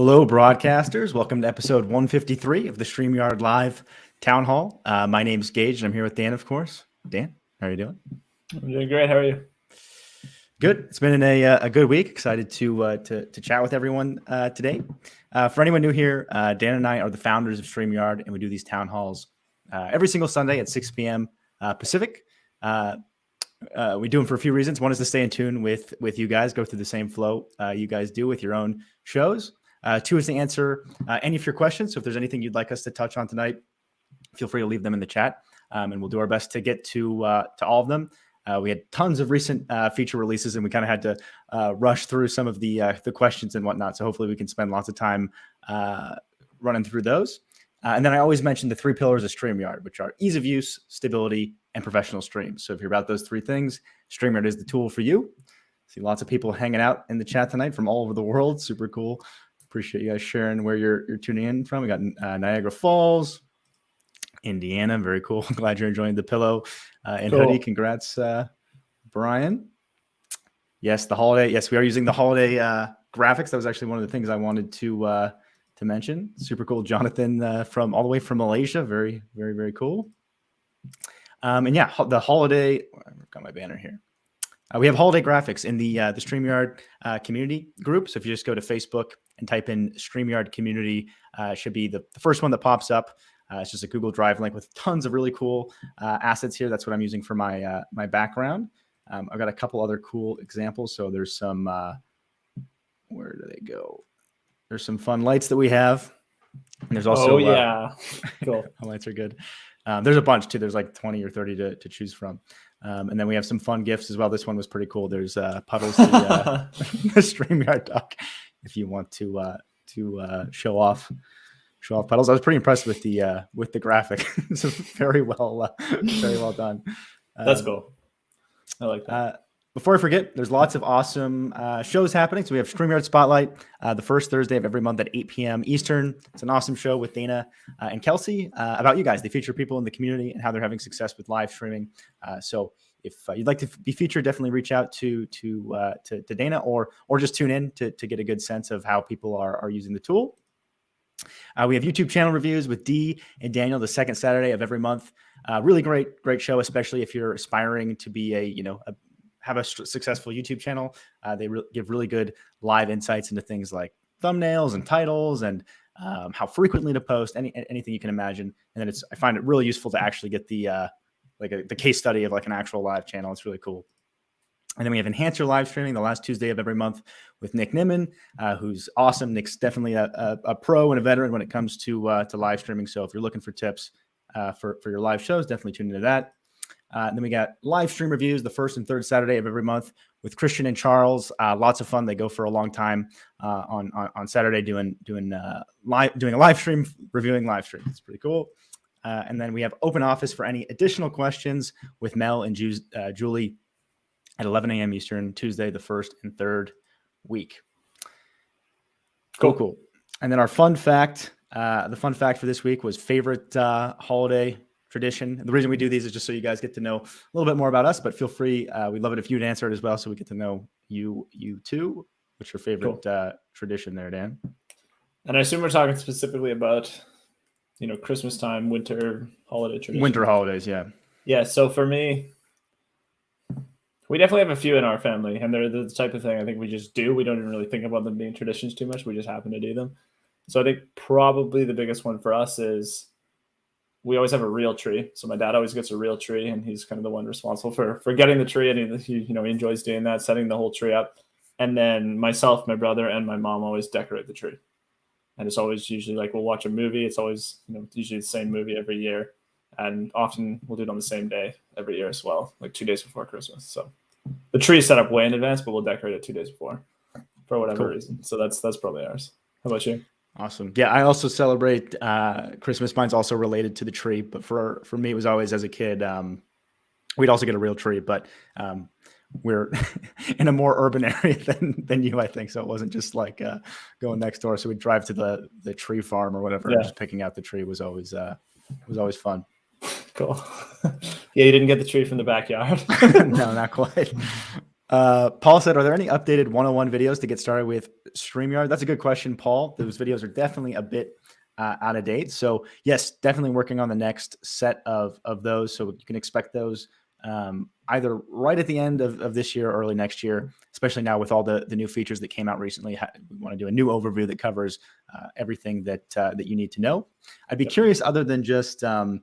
Hello, broadcasters. Welcome to episode 153 of the StreamYard Live Town Hall. My name is Geige, and I'm here with Dan, of course. Dan, how are you doing? I'm doing great. How are you? Good. It's been a good week. Excited to chat with everyone today. For anyone new here, Dan and I are the founders of StreamYard, and we do these town halls every single Sunday at 6 p.m. Pacific. We do them for a few reasons. One is to stay in tune with you guys, go through the same flow you guys do with your own shows. Two is to answer any of your questions. So if there's anything you'd like us to touch on tonight, feel free to leave them in the chat, and we'll do our best to get to all of them. We had tons of recent feature releases, and we kind of had to rush through some of the questions and whatnot. So hopefully we can spend lots of time running through those. And then I always mention the three pillars of StreamYard, which are ease of use, stability, and professional streams. So if you're about those three things, StreamYard is the tool for you. See lots of people hanging out in the chat tonight from all over the world. Super cool. Appreciate you guys sharing where you're tuning in from. We got Niagara Falls, Indiana. Very cool. Glad you're enjoying the pillow and Cool. hoodie. Congrats, Brian. Yes, the holiday. Yes, we are using the holiday graphics. That was actually one of the things I wanted to mention. Super cool. Jonathan from all the way from Malaysia. Very, very, very cool. And yeah, the holiday. I've got my banner here. We have holiday graphics in the StreamYard community group. So if you just go to Facebook and type in StreamYard community, it should be the first one that pops up. It's just a Google Drive link with tons of really cool assets here. That's what I'm using for my my background. I've got a couple other cool examples. So there's some, where do they go? There's some fun lights that we have. And there's also, Cool. lights are good. There's a bunch too. There's like 20 or 30 to choose from. And then we have some fun gifts as well. This one was pretty cool. There's Puddles, the StreamYard duck, if you want to show off Puddles. I was pretty impressed with the graphic. It's very well done. That's cool. I like that. Before I forget, there's lots of awesome shows happening. So we have StreamYard Spotlight the first Thursday of every month at 8 p.m. Eastern. It's an awesome show with Dana and Kelsey about you guys. They feature people in the community and how they're having success with live streaming. So if you'd like to be featured, definitely reach out to Dana or just tune in to get a good sense of how people are using the tool. We have YouTube channel reviews with Dee and Daniel the second Saturday of every month. Really great show, especially if you're aspiring to be have a successful YouTube channel. They give really good live insights into things like thumbnails and titles and how frequently to post, anything you can imagine. And then I find it really useful to actually get the case study of like an actual live channel. It's really cool. And then we have Enhance Your Live Streaming the last Tuesday of every month with Nick Nimmin, who's awesome. Nick's definitely a pro and a veteran when it comes to live streaming. So if you're looking for tips for your live shows, definitely tune into that. Then we got live stream reviews the first and third Saturday of every month with Christian and Charles. Lots of fun. They go for a long time on Saturday doing a live stream, reviewing live stream. It's pretty cool. And then we have open office for any additional questions with Mel and Julie at 11 a.m. Eastern, Tuesday, the first and third week. Cool. And then our fun fact, the fun fact for this week was favorite holiday tradition. The reason we do these is just so you guys get to know a little bit more about us, but feel free. We'd love it if you'd answer it as well, so we get to know you too. What's your favorite tradition there, Dan? And I assume we're talking specifically about, Christmas time, winter holiday tradition. Winter holidays, yeah. Yeah. So for me, we definitely have a few in our family, and they're the type of thing I think we just do. We don't even really think about them being traditions too much. We just happen to do them. So I think probably the biggest one for us is we always have a real tree. So my dad always gets a real tree, and he's kind of the one responsible for getting the tree, and he enjoys doing that, setting the whole tree up. And then myself, my brother, and my mom always decorate the tree. And it's always usually like we'll watch a movie. It's always usually the same movie every year, and often we'll do it on the same day every year as well, like 2 days before Christmas. So the tree is set up way in advance, but we'll decorate it 2 days before for whatever reason. So that's probably ours. How about you? Awesome. Yeah, I also celebrate Christmas. Mine's also related to the tree, but for me, it was always as a kid. We'd also get a real tree, but we're in a more urban area than you, I think. So it wasn't just like going next door. So we'd drive to the tree farm or whatever. Yeah. And just picking out the tree was always fun. Cool. Yeah, you didn't get the tree from the backyard. No, not quite. Paul said, are there any updated 101 videos to get started with StreamYard? That's a good question, Paul. Those videos are definitely a bit out of date. So yes, definitely working on the next set of those. So you can expect those either right at the end of this year or early next year, especially now with all the new features that came out recently. We want to do a new overview that covers everything that you need to know. I'd be curious, other than just of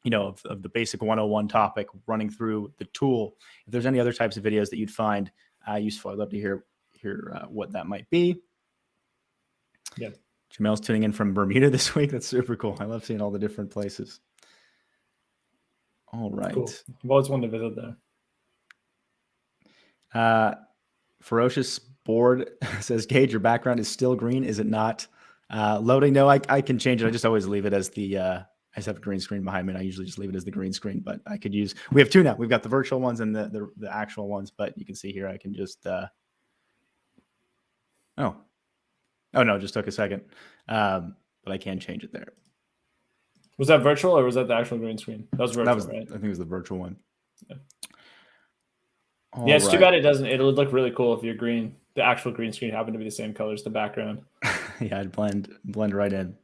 the basic 101 topic, running through the tool, if there's any other types of videos that you'd find useful. I'd love to hear what that might be. Yeah. Jamel's tuning in from Bermuda this week. That's super cool. I love seeing all the different places. All right. Cool. I've always wanted to visit there. Ferocious Board says, Geige, your background is still green. Is it not loading? No, I can change it. I just always leave it as the, I just have a green screen behind me, and I usually just leave it as the green screen, but I could use, we have two now. We've got the virtual ones and the actual ones, but you can see here, I can just, Oh no, it just took a second. But I can change it there. Was that virtual or was that the actual green screen? That was virtual, right? I think it was the virtual one. Yeah, it's too bad it doesn't. It would look really cool if your the actual green screen happened to be the same color as the background. Yeah, I'd blend right in.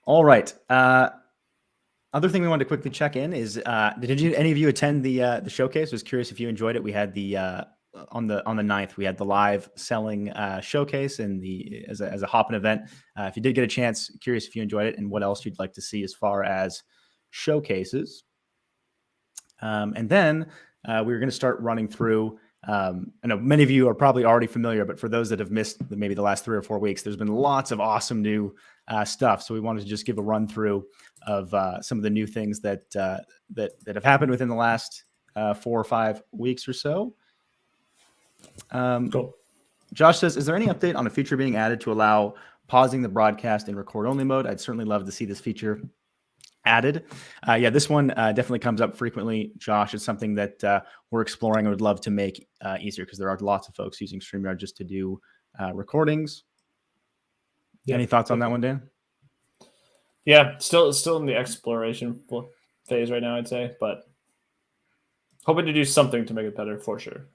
All right. Other thing we wanted to quickly check in is, did any of you attend the showcase? I was curious if you enjoyed it. We had the on the 9th, we had the live selling showcase and as a hop-in event. If you did get a chance, curious if you enjoyed it and what else you'd like to see as far as showcases. And then we were going to start running through. I know many of you are probably already familiar, but for those that have missed maybe the last 3 or 4 weeks, there's been lots of awesome new stuff. So we wanted to just give a run through of some of the new things that have happened within the last 4 or 5 weeks or so. Cool. Josh says, is there any update on a feature being added to allow pausing the broadcast in record only mode? I'd certainly love to see this feature added. Yeah, this one definitely comes up frequently, Josh. It's something that we're exploring and would love to make easier, because there are lots of folks using StreamYard just to do recordings. Yeah. Any thoughts on that one, Dan? Yeah, still in the exploration phase right now, I'd say, but hoping to do something to make it better for sure.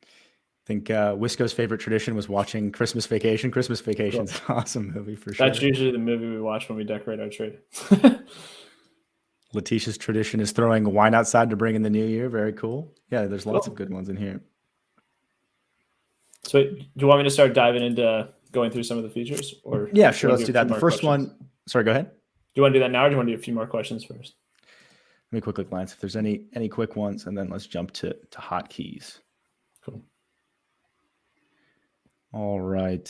I think Wisco's favorite tradition was watching Christmas Vacation. Christmas Vacation's an awesome movie for sure. That's usually the movie we watch when we decorate our tree. Letitia's tradition is throwing wine outside to bring in the new year. Very cool. Yeah, there's lots of good ones in here. So do you want me to start diving into going through some of the features? Or yeah, sure. Let's do that. The first one. Sorry, go ahead. Do you want to do that now, or do you want to do a few more questions first? Let me quickly glance if there's any quick ones, and then let's jump to hotkeys. Cool. All right.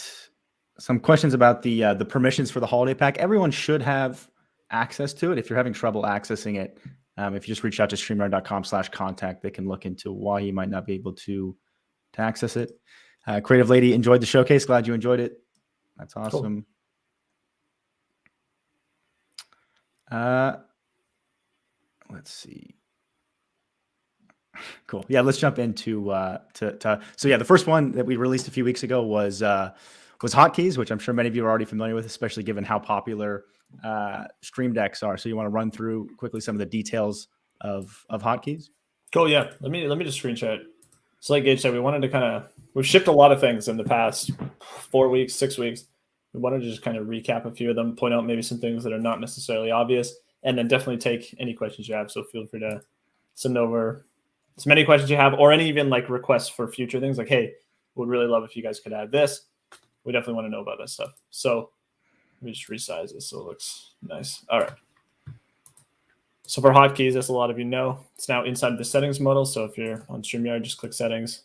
Some questions about the permissions for the holiday pack. Everyone should have access to it. If you're having trouble accessing it, if you just reach out to StreamYard.com/contact, they can look into why you might not be able to access it. Creative Lady enjoyed the showcase. Glad you enjoyed it. That's awesome. Cool. Let's see. Cool. Yeah, let's jump into so yeah, the first one that we released a few weeks ago was hotkeys, which I'm sure many of you are already familiar with, especially given how popular Stream Decks are. So you want to run through quickly some of the details of hotkeys? Cool. Yeah. Let me just screenshot. So like Geige said, we wanted to we've shipped a lot of things in the past 4 weeks, 6 weeks. We wanted to just kind of recap a few of them, point out maybe some things that are not necessarily obvious, and then definitely take any questions you have. So feel free to send over as many questions you have, or any even like requests for future things. Like, hey, would really love if you guys could add this. We definitely want to know about that stuff. So let me just resize this so it looks nice. All right. So for hotkeys, as a lot of you know, it's now inside the settings modal. So if you're on StreamYard, just click settings,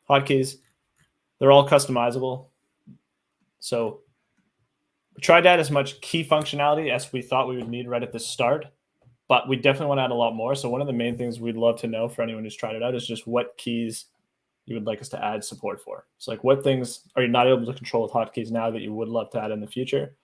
hotkeys. They're all customizable. So we tried to add as much key functionality as we thought we would need right at the start, but we definitely want to add a lot more. So one of the main things we'd love to know for anyone who's tried it out is just what keys you would like us to add support for. So like, what things are you not able to control with hotkeys now that you would love to add in the future?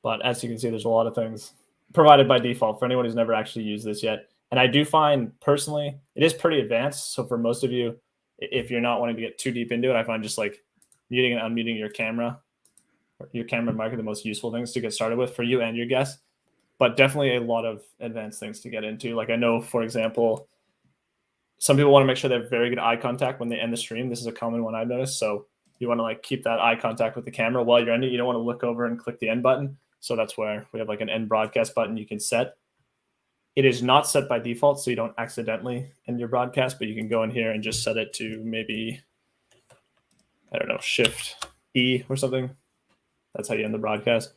But as you can see, there's a lot of things provided by default for anyone who's never actually used this yet. And I do find personally, it is pretty advanced. So for most of you, if you're not wanting to get too deep into it, I find just like muting and unmuting your camera and mic are the most useful things to get started with for you and your guests. But definitely a lot of advanced things to get into. Like I know, for example, some people want to make sure they have very good eye contact when they end the stream. This is a common one I've noticed. So you want to like keep that eye contact with the camera while you're ending. You don't want to look over and click the end button. So that's where we have like an end broadcast button you can set. It is not set by default, so you don't accidentally end your broadcast, but you can go in here and just set it to maybe, I don't know, Shift E or something. That's how you end the broadcast.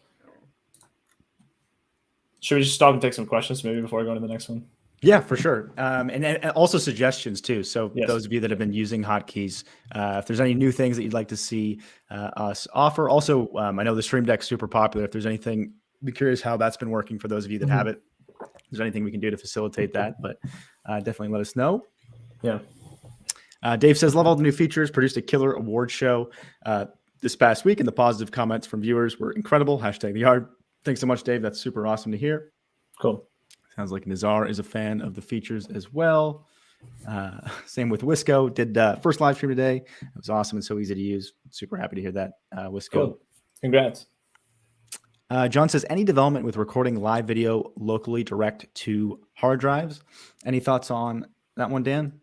Should we just stop and take some questions maybe before I go to the next one? Yeah, for sure. And also suggestions too. So Yes. those of you that have been using hotkeys, if there's any new things that you'd like to see us offer. Also, I know the Stream Deck's super popular. If there's anything, be curious how that's been working for those of you that have it. If there's anything we can do to facilitate that, but definitely let us know. Yeah. Dave says, love all the new features, produced a killer award show this past week, and the positive comments from viewers were incredible. #TheYard. Thanks so much, Dave. That's super awesome to hear. Cool. Sounds like Nazar is a fan of the features as well. Same with Wisco. Did first live stream today. It was awesome and so easy to use. Super happy to hear that, Wisco. Cool. Congrats. John says, any development with recording live video locally direct to hard drives? Any thoughts on that one, Dan?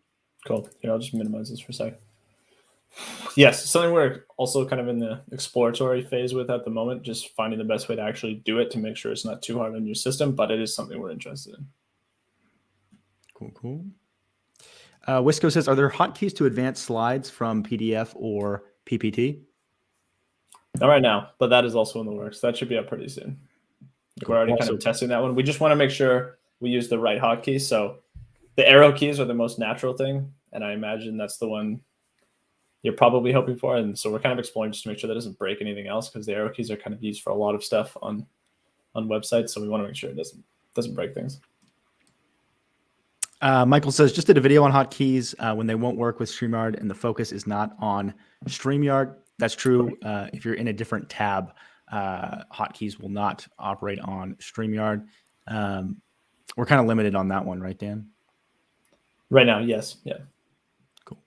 Cool. Here, I'll just minimize this for a second. Yes, something we're also kind of in the exploratory phase with at the moment, just finding the best way to actually do it to make sure it's not too hard on your system, but it is something we're interested in. Cool. Wisco says, are there hotkeys to advance slides from PDF or PPT? Not right now, but that is also in the works. That should be up pretty soon. We're already kind of testing that one. We just want to make sure we use the right hotkeys. So the arrow keys are the most natural thing, and I imagine that's the one you're probably hoping for. And so we're kind of exploring just to make sure that doesn't break anything else, because the arrow keys are kind of used for a lot of stuff on websites. So we want to make sure it doesn't break things. Michael says, just did a video on hotkeys when they won't work with StreamYard and the focus is not on StreamYard. That's true. If you're in a different tab, hotkeys will not operate on StreamYard. We're kind of limited on that one, right, Dan? Right now, yes. Yeah. Cool.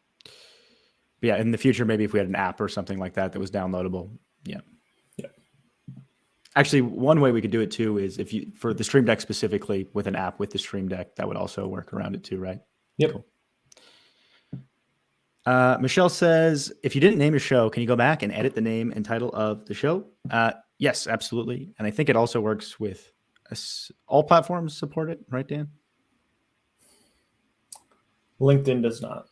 But yeah, in the future, maybe if we had an app or something like that was downloadable. Yeah. Yeah. Actually, one way we could do it too is if you, for the Stream Deck specifically, with an app with the Stream Deck, that would also work around it too, right? Yep. Cool. Michelle says, if you didn't name your show, can you go back and edit the name and title of the show? Yes, absolutely. And I think it also works with all platforms support it, right, Dan? LinkedIn does not.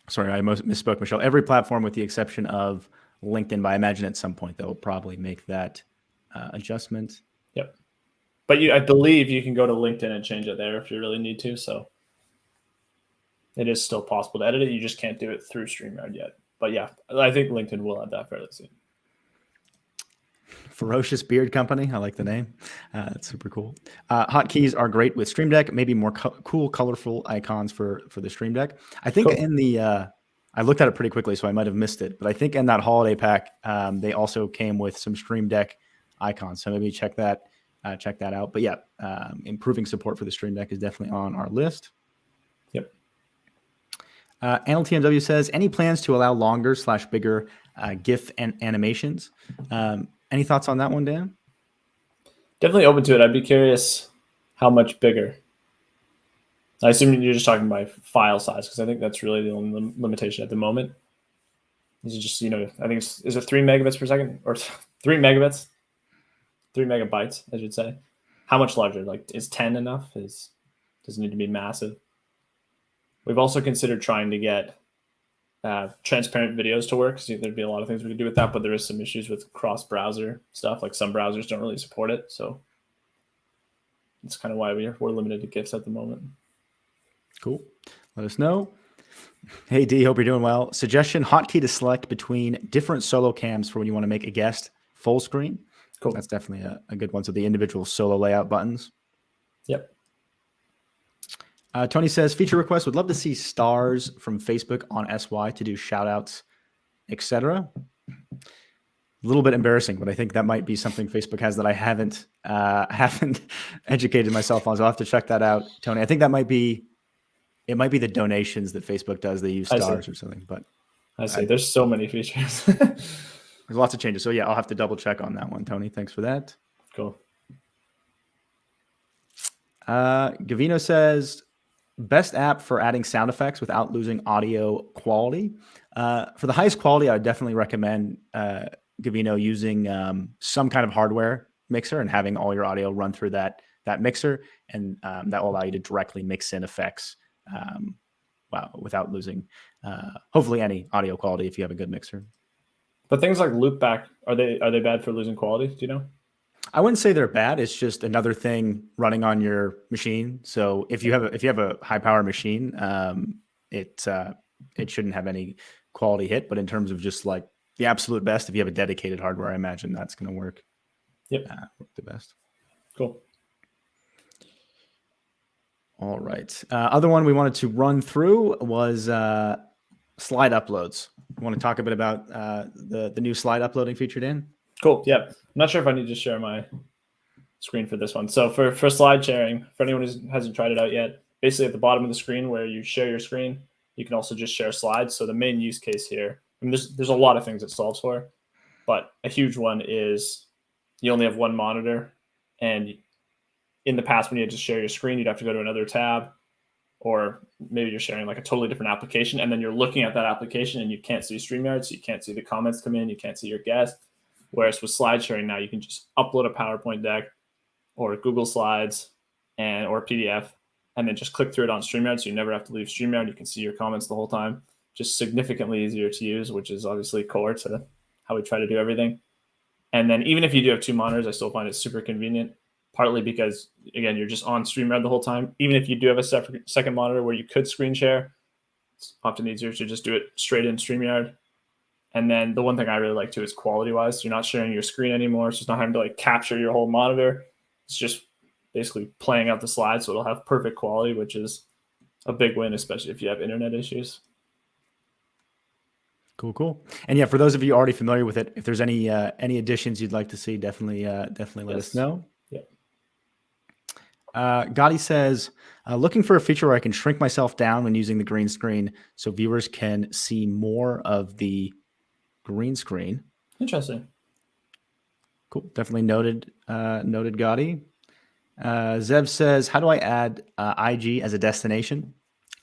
Sorry, I misspoke, Michelle. Every platform with the exception of LinkedIn, but I imagine at some point they'll probably make that adjustment. Yep. But I believe you can go to LinkedIn and change it there if you really need to. So it is still possible to edit it. You just can't do it through StreamYard yet. But yeah, I think LinkedIn will add that fairly soon. Ferocious Beard Company. I like the name. That's super cool. Hotkeys are great with Stream Deck. Maybe more cool, colorful icons for the Stream Deck. I think in the, I looked at it pretty quickly, so I might have missed it. But I think in that holiday pack, they also came with some Stream Deck icons. So maybe check that out. But yeah, improving support for the Stream Deck is definitely on our list. Yep. NLTMW says, any plans to allow longer / bigger GIF and animations? Any thoughts on that one, Dan? Definitely open to it. I'd be curious how much bigger. I assume you're just talking by file size, because I think that's really the only limitation at the moment. Is it just, I think is it 3 megabits per second or 3 megabits? 3 megabytes, I should say. How much larger? Like, is 10 enough? Does it need to be massive? We've also considered trying to get transparent videos to work. So there'd be a lot of things we could do with that, but there is some issues with cross-browser stuff. Like some browsers don't really support it. So that's kind of why we're limited to GIFs at the moment. Cool. Let us know. Hey, D, hope you're doing well. Suggestion, hotkey to select between different solo cams for when you want to make a guest full screen. Cool. That's definitely a good one. So the individual solo layout buttons. Yep. Tony says, feature request, would love to see stars from Facebook on SY to do shout outs, etc. A little bit embarrassing, but I think that might be something Facebook has that I haven't educated myself on. So I'll have to check that out, Tony. I think it might be the donations that Facebook does. They use stars or something, but I see. There's so many features. There's lots of changes. So yeah, I'll have to double check on that one, Tony. Thanks for that. Cool. Gavino says, Best app for adding sound effects without losing audio quality. For the highest quality, I would definitely recommend Gavino using some kind of hardware mixer and having all your audio run through that mixer, and that will allow you to directly mix in effects without losing hopefully any audio quality if you have a good mixer. But things like loopback, are they bad for losing quality? Do you know? I wouldn't say they're bad. It's just another thing running on your machine. So if you have a high power machine, it shouldn't have any quality hit. But in terms of just like the absolute best, if you have a dedicated hardware, I imagine that's going to work. Yep, work the best. Cool. All right. Other one we wanted to run through was slide uploads. You want to talk a bit about the new slide uploading feature, Dan? Cool. Yeah. I'm not sure if I need to share my screen for this one. So for slide sharing, for anyone who hasn't tried it out yet, basically at the bottom of the screen where you share your screen, you can also just share slides. So the main use case here, I mean, there's a lot of things it solves for, but a huge one is you only have one monitor, and in the past when you had to share your screen, you'd have to go to another tab, or maybe you're sharing like a totally different application, and then you're looking at that application and you can't see StreamYard, so you can't see the comments come in, you can't see your guest. Whereas with slide sharing now, you can just upload a PowerPoint deck or Google Slides or a PDF, and then just click through it on StreamYard, so you never have to leave StreamYard. You can see your comments the whole time. Just significantly easier to use, which is obviously core to how we try to do everything. And then even if you do have two monitors, I still find it super convenient, partly because, again, you're just on StreamYard the whole time. Even if you do have a second monitor where you could screen share, it's often easier to just do it straight in StreamYard. And then the one thing I really like too is quality-wise. You're not sharing your screen anymore. So it's not having to like capture your whole monitor. It's just basically playing out the slides, so it'll have perfect quality, which is a big win, especially if you have internet issues. Cool. And yeah, for those of you already familiar with it, if there's any additions you'd like to see, definitely let us know. Yeah. Gotti says, looking for a feature where I can shrink myself down when using the green screen so viewers can see more of the green screen. Interesting. Cool. Definitely noted, Gotti. Zev says, how do I add IG as a destination?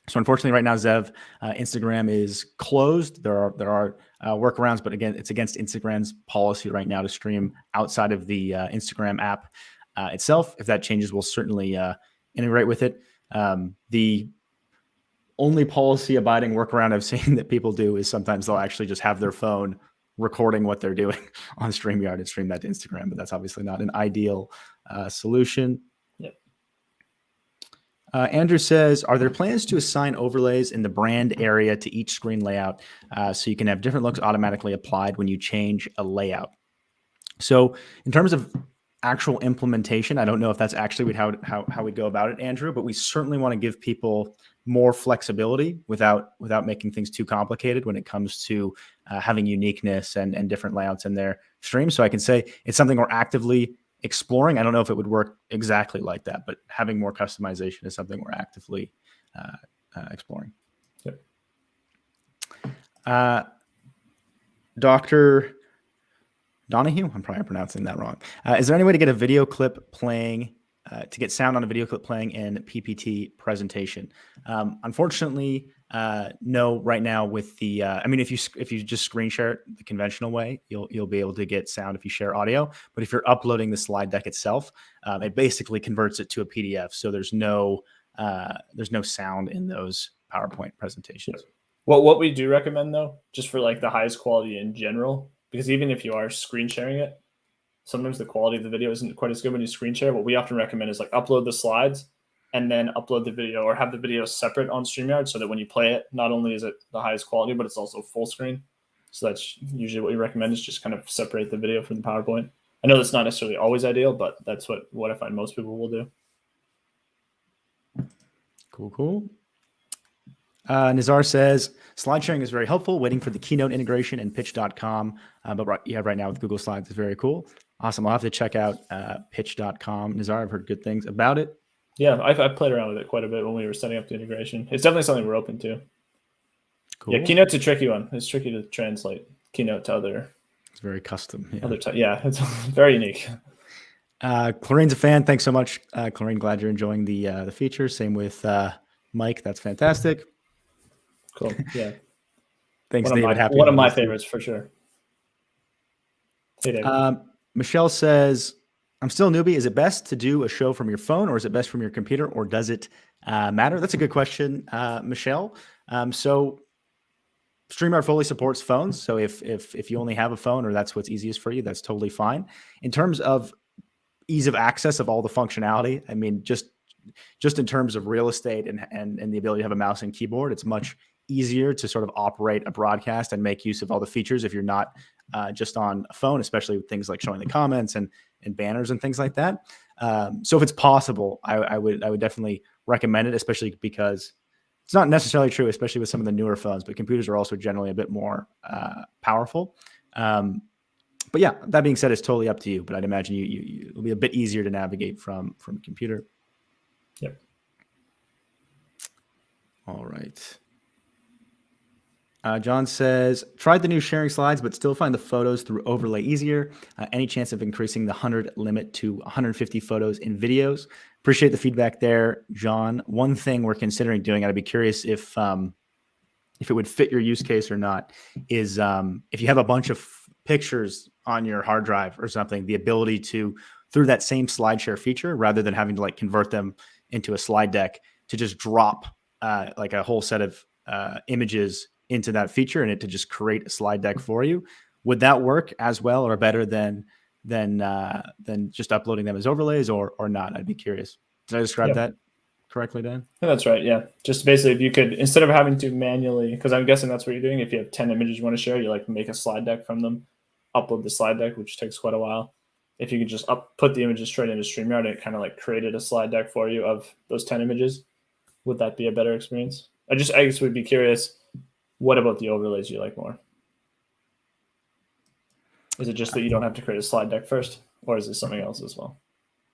So unfortunately right now, Zev, Instagram is closed. There are workarounds, but again, it's against Instagram's policy right now to stream outside of the Instagram app itself. If that changes, we'll certainly integrate with it. The only policy abiding workaround I've seen that people do is sometimes they'll actually just have their phone recording what they're doing on StreamYard and stream that to Instagram, but that's obviously not an ideal solution. Yep. Andrew says, are there plans to assign overlays in the brand area to each screen layout so you can have different looks automatically applied when you change a layout? So in terms of actual implementation, I don't know if that's actually how we go about it, Andrew, but we certainly want to give people more flexibility without making things too complicated when it comes to having uniqueness and different layouts in their stream. So I can say it's something we're actively exploring. I don't know if it would work exactly like that, but having more customization is something we're actively exploring. Yep. Dr. Donahue, I'm probably pronouncing that wrong. Is there any way to get a video clip playing, to get sound on a video clip playing in PPT presentation? Unfortunately, no. Right now, with the, I mean, if you just screen share it the conventional way, you'll be able to get sound if you share audio. But if you're uploading the slide deck itself, it basically converts it to a PDF. So there's no sound in those PowerPoint presentations. Well, what we do recommend though, just for like the highest quality in general, because even if you are screen sharing it, sometimes the quality of the video isn't quite as good when you screen share. What we often recommend is like upload the slides and then upload the video, or have the video separate on StreamYard so that when you play it, not only is it the highest quality, but it's also full screen. So that's usually what we recommend, is just kind of separate the video from the PowerPoint. I know that's not necessarily always ideal, but that's what I find most people will do. Cool. Nizar says, slide sharing is very helpful. Waiting for the Keynote integration and pitch.com. But what you have right now with Google Slides is very cool. Awesome. I'll have to check out pitch.com. Nizar, I've heard good things about it. Yeah, I've played around with it quite a bit when we were setting up the integration. It's definitely something we're open to. Cool. Yeah, Keynote's a tricky one. It's tricky to translate Keynote to other. It's very custom. Yeah, it's very unique. Clarine's a fan. Thanks so much, Clarine. Glad you're enjoying the feature. Same with Mike. That's fantastic. Cool. Yeah. Thanks, David. Happy one of my holidays to you. favorites for sure. Hey, David. Michelle says, I'm still a newbie. Is it best to do a show from your phone, or is it best from your computer, or does it matter? That's a good question, Michelle. So StreamYard fully supports phones. So if you only have a phone or that's what's easiest for you, that's totally fine. In terms of ease of access of all the functionality, I mean, just in terms of real estate and the ability to have a mouse and keyboard, it's much easier to sort of operate a broadcast and make use of all the features if you're not just on a phone, especially with things like showing the comments and banners and things like that. So if it's possible, I would definitely recommend it, especially because it's not necessarily true, especially with some of the newer phones, but computers are also generally a bit more powerful. But yeah, that being said, it's totally up to you. But I'd imagine it'll be a bit easier to navigate from a computer. Yep. All right. John says, tried the new sharing slides, but still find the photos through overlay easier. Any chance of increasing the 100 limit to 150 photos in videos? Appreciate the feedback there, John. One thing we're considering doing, I'd be curious if it would fit your use case or not, is if you have a bunch of pictures on your hard drive or something, the ability to, through that same slide share feature, rather than having to like convert them into a slide deck, to just drop like a whole set of images into that feature and it to just create a slide deck for you. Would that work as well or better than just uploading them as overlays or not? I'd be curious. Did I describe that correctly, Dan? Yeah, that's right. Yeah. Just basically, if you could, instead of having to manually, because I'm guessing that's what you're doing. If you have 10 images you want to share, you like make a slide deck from them, upload the slide deck, which takes quite a while. If you could just put the images straight into StreamYard and it kind of like created a slide deck for you of those 10 images, would that be a better experience? I guess would be curious. What about the overlays you like more? Is it just that you don't have to create a slide deck first, or is it something else as well?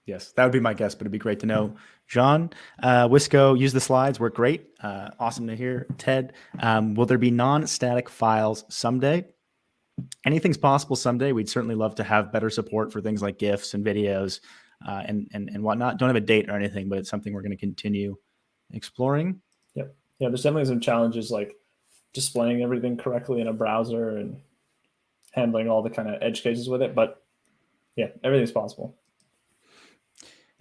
Yes, that would be my guess, but it'd be great to know. John, Wisco, use the slides, work great. Awesome to hear. Ted, will there be non-static files someday? Anything's possible someday. We'd certainly love to have better support for things like GIFs and videos and whatnot. Don't have a date or anything, but it's something we're going to continue exploring. Yep. Yeah, there's definitely some challenges like displaying everything correctly in a browser and handling all the kind of edge cases with it. But yeah, everything's possible.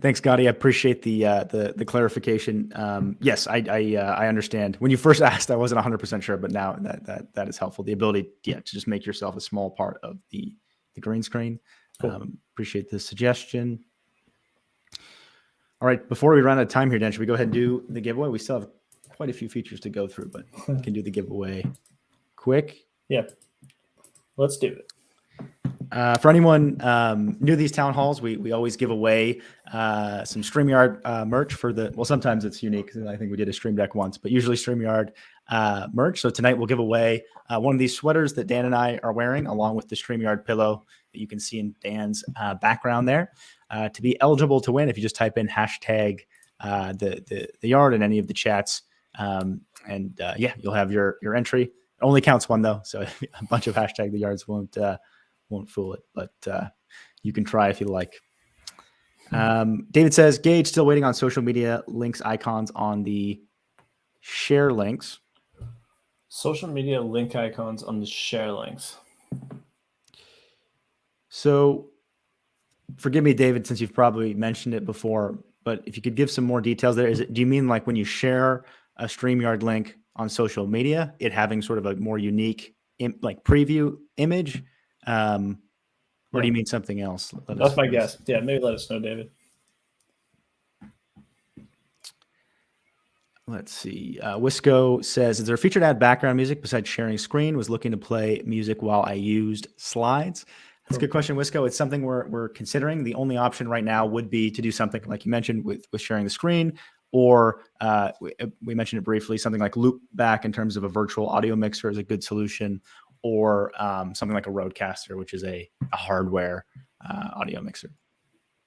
Thanks, Gotti. I appreciate the clarification. Yes, I understand. When you first asked, I wasn't 100% sure, but now that is helpful. The ability, to just make yourself a small part of the green screen. Cool. Appreciate the suggestion. All right, before we run out of time here, Dan, should we go ahead and do the giveaway? We still have quite a few features to go through, but we can do the giveaway quick. Yeah, let's do it. For anyone new to these town halls, we always give away some StreamYard merch for sometimes it's unique. I think we did a Stream Deck once, but usually StreamYard merch. So tonight we'll give away one of these sweaters that Dan and I are wearing, along with the StreamYard pillow that you can see in Dan's background there. To be eligible to win, if you just type in hashtag the yard in any of the chats, you'll have your entry. It only counts one though, so a bunch of hashtag the yards won't fool it, but you can try if you like. David says, Geige still waiting on social media links icons on the share links. Social media link icons on the share links. So forgive me, David, since you've probably mentioned it before, but if you could give some more details there. Do you mean like when you share a StreamYard link on social media, it having sort of a more unique preview image? Or do you mean something else? That's my guess. Yeah, maybe let us know, David. Let's see. Wisco says, is there a feature to add background music besides sharing screen? Was looking to play music while I used slides. That's a good question, Wisco. It's something we're considering. The only option right now would be to do something like you mentioned with sharing the screen, or we mentioned it briefly, something like loop back in terms of a virtual audio mixer is a good solution, or something like a Rodecaster, which is a hardware audio mixer.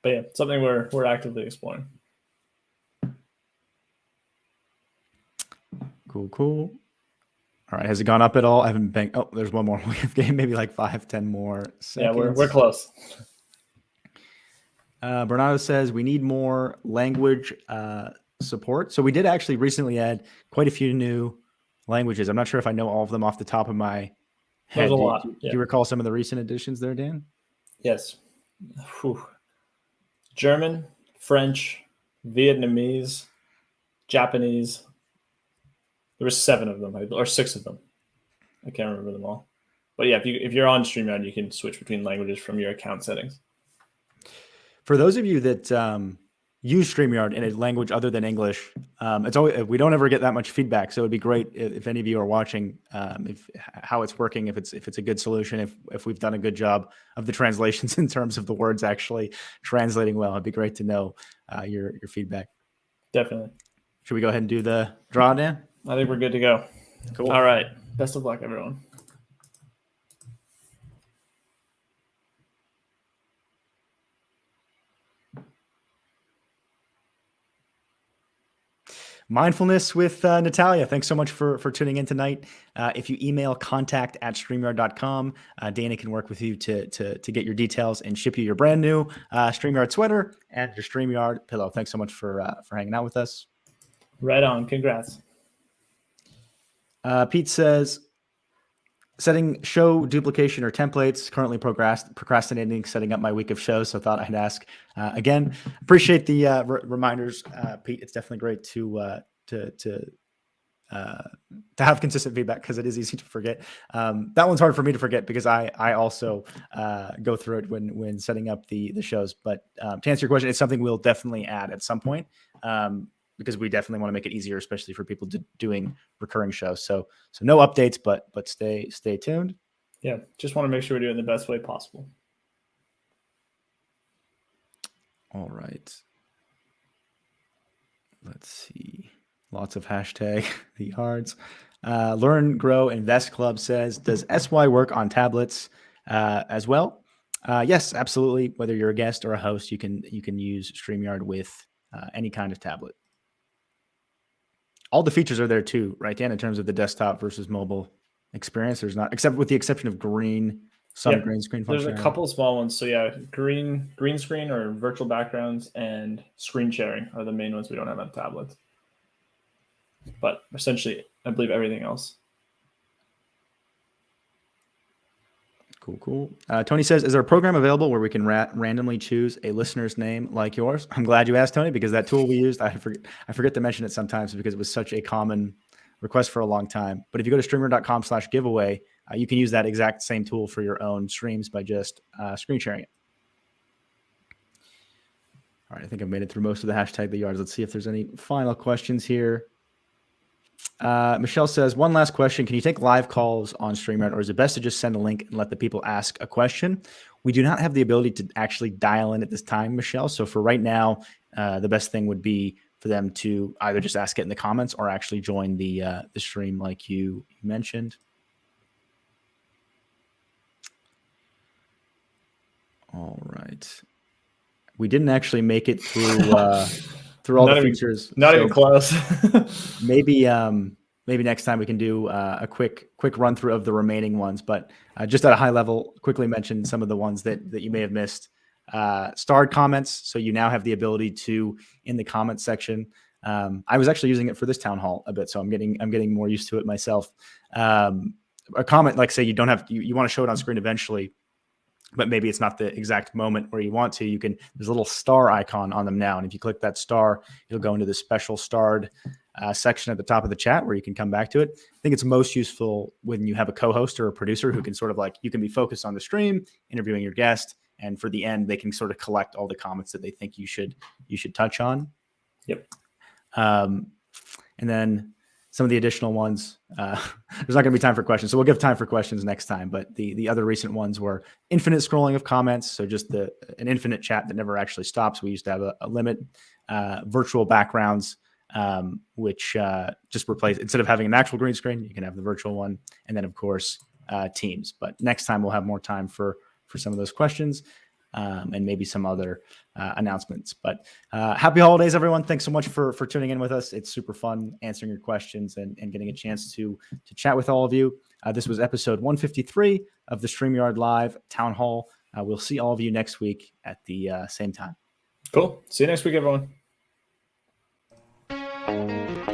But yeah, something we're actively exploring. Cool. All right, has it gone up at all? I haven't been. Oh, there's one more. We have maybe like 5-10 more seconds. Yeah, we're close. Bernardo says we need more language support. So we did actually recently add quite a few new languages. I'm not sure if I know all of them off the top of my head. There's a Do lot. do you recall some of the recent additions there, Dan? Yes. Whew. German, French, Vietnamese, Japanese. There were 7 of them, or 6 of them. I can't remember them all. But yeah, if you're on StreamYard, you can switch between languages from your account settings. For those of you that use StreamYard in a language other than English, it's always, we don't ever get that much feedback. So it'd be great if any of you are watching, how it's working, if it's a good solution, if we've done a good job of the translations in terms of the words actually translating well. It'd be great to know your feedback. Definitely. Should we go ahead and do the draw, Dan? I think we're good to go. Cool. All right. Best of luck, everyone. Mindfulness with Natalia. Thanks so much for tuning in tonight. If you email contact@streamyard.com, Dana can work with you to get your details and ship you your brand new StreamYard sweater and your StreamYard pillow. Thanks so much for hanging out with us. Right on. Congrats. Pete says, setting show duplication or templates, currently procrastinating setting up my week of shows, so thought I'd ask again. Appreciate the reminders, Pete. It's definitely great to have consistent feedback, because it is easy to forget. That one's hard for me to forget because I also go through it when setting up the shows. But to answer your question, it's something we'll definitely add at some point. Because we definitely want to make it easier, especially for people doing recurring shows. So no updates, but stay tuned. Yeah, just want to make sure we do it in the best way possible. All right. Let's see. Lots of hashtag the yards. Learn, Grow, Invest Club says, does SY work on tablets as well? Yes, absolutely. Whether you're a guest or a host, you can use StreamYard with any kind of tablet. All the features are there too, right, Dan, in terms of the desktop versus mobile experience. There's not, except with the exception of green screen functionality. There's a couple of small ones. So yeah, green screen or virtual backgrounds and screen sharing are the main ones we don't have on tablets. But essentially, I believe everything else. Cool. Tony says, is there a program available where we can randomly choose a listener's name like yours? I'm glad you asked, Tony, because that tool we used, I forget to mention it sometimes because it was such a common request for a long time. But if you go to streamer.com/giveaway, you can use that exact same tool for your own streams by just screen sharing it. All right, I think I've made it through most of the hashtag the yards. Let's see if there's any final questions here. Michelle says, one last question. Can you take live calls on StreamYard, or is it best to just send a link and let the people ask a question? We do not have the ability to actually dial in at this time, Michelle. So for right now, the best thing would be for them to either just ask it in the comments or actually join the stream like you mentioned. All right. We didn't actually make it through all the features. Not even close. Maybe next time we can do a quick run through of the remaining ones, but just at a high level, quickly mention some of the ones that you may have missed. Starred comments. So you now have the ability to, in the comments section. I was actually using it for this town hall a bit, so I'm getting more used to it myself. A comment, like say you don't have, you want to show it on screen eventually, but maybe it's not the exact moment where you want to, there's a little star icon on them now. And if you click that star, it'll go into the special starred section at the top of the chat where you can come back to it. I think it's most useful when you have a co-host or a producer who can sort of you can be focused on the stream, interviewing your guest. And for the end, they can sort of collect all the comments that they think you should touch on. Yep. And then some of the additional ones, there's not going to be time for questions. So we'll give time for questions next time. But the other recent ones were infinite scrolling of comments. So just an infinite chat that never actually stops. We used to have a limit. Virtual backgrounds, which just replace, instead of having an actual green screen, you can have the virtual one. And then, of course, Teams. But next time we'll have more time for some of those questions. And maybe some other announcements. But happy holidays, everyone. Thanks so much for tuning in with us. It's super fun answering your questions and getting a chance to chat with all of you. This was episode 153 of the StreamYard Live Town Hall. We'll see all of you next week at the same time. Cool. See you next week, everyone. Bye.